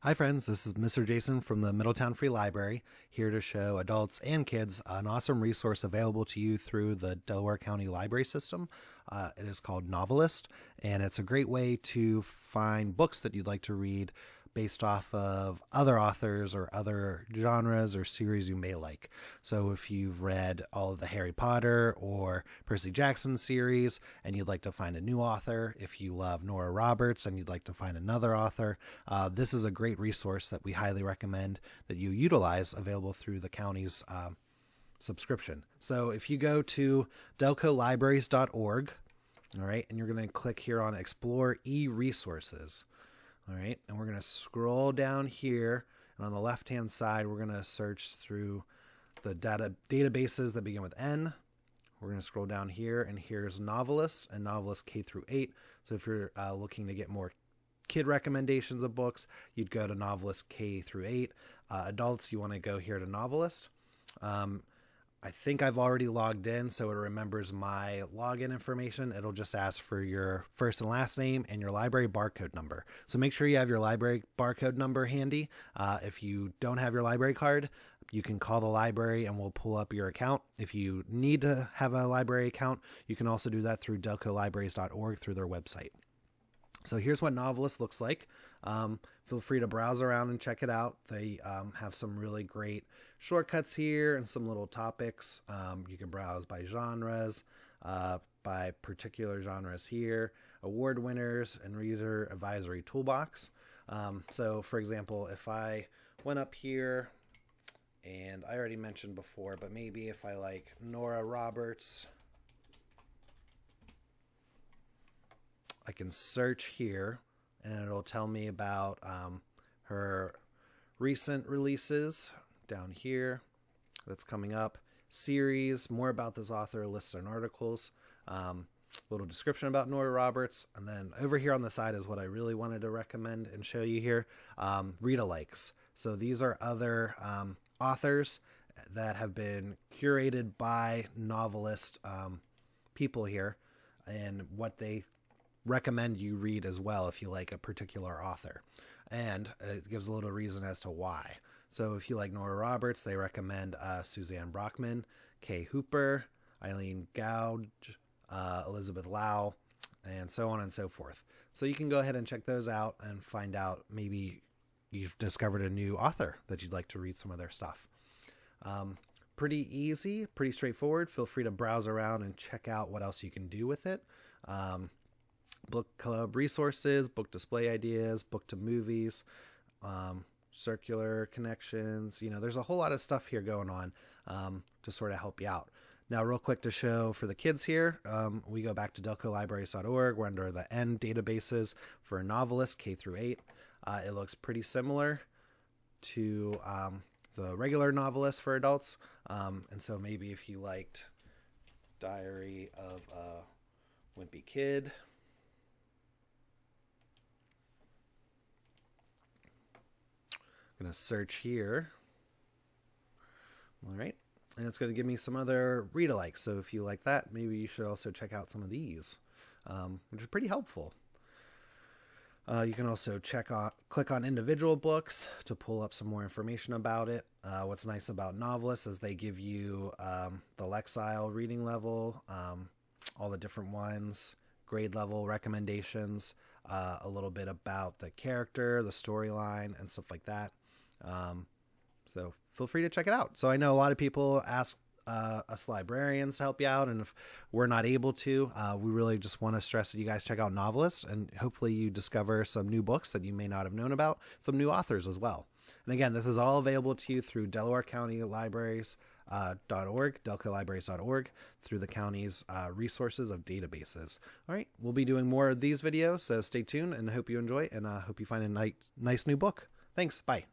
Hi friends, this is Mr. Jason from the Middletown Free Library, here to show adults and kids an awesome resource available to you through the Delaware County Library system. It is called NoveList, and it's a great way to find books that you'd like to read based off of other authors or other genres or series you may like. So if you've read all of the Harry Potter or Percy Jackson series and you'd like to find a new author, if you love Nora Roberts and you'd like to find another author, this is a great resource that we highly recommend that you utilize, available through the county's subscription. So if you go to delcolibraries.org, all right, and you're going to click here on Explore e-resources. All right, and we're going to scroll down here, and on the left-hand side, we're going to search through the databases that begin with N. We're going to scroll down here, and here's NoveList and NoveList K-8. So if you're looking to get more kid recommendations of books, you'd go to NoveList K-8. Adults, you want to go here to NoveList. I think I've already logged in, so it remembers my login information. It'll just ask for your first and last name and your library barcode number. So make sure you have your library barcode number handy. If you don't have your library card, you can call the library and we'll pull up your account. If you need to have a library account, you can also do that through delcolibraries.org through their website. So here's what NoveList looks like. Feel free to browse around and check it out. They have some really great shortcuts here and some little topics. You can browse by genres, by particular genres here, award winners, and reader advisory toolbox. So for example, if I went up here, and I already mentioned before, but maybe if I like Nora Roberts, I can search here and it'll tell me about her recent releases down here that's coming up, series, more about this author, lists and articles, little description about Nora Roberts, and then over here on the side is what I really wanted to recommend and show you here, read-alikes. So these are other authors that have been curated by NoveList people here, and what they recommend you read as well if you like a particular author, and it gives a little reason as to why. So if you like Nora Roberts, they recommend Suzanne Brockman, Kay Hooper, Eileen Gouge, Elizabeth Lau, and so on and so forth. So you can go ahead and check those out and find out maybe you've discovered a new author that you'd like to read some of their stuff. Pretty easy, pretty straightforward. Feel free to browse around and check out what else you can do with it. Book club resources, book display ideas, book to movies, circular connections. You know, there's a whole lot of stuff here going on to sort of help you out. Now, real quick to show for the kids here, we go back to delcolibraries.org. We're under the N databases for NoveList K-8. It looks pretty similar to the regular NoveList for adults. And so maybe if you liked Diary of a Wimpy Kid, I'm going to search here. All right. And it's going to give me some other read-alikes. So if you like that, maybe you should also check out some of these, which is pretty helpful. You can also click on individual books to pull up some more information about it. What's nice about NoveList is they give you the Lexile reading level, all the different ones, grade level recommendations, a little bit about the character, the storyline, and stuff like that. So feel free to check it out. So I know a lot of people ask us librarians to help you out, and if we're not able to, we really just want to stress that you guys check out NoveList, and hopefully you discover some new books that you may not have known about, some new authors as well. And again, this is all available to you through Delaware County Libraries .org, delcolibraries.org, through the county's resources of databases. All right, we'll be doing more of these videos, so stay tuned and hope you enjoy, and hope you find a nice new book. Thanks. Bye.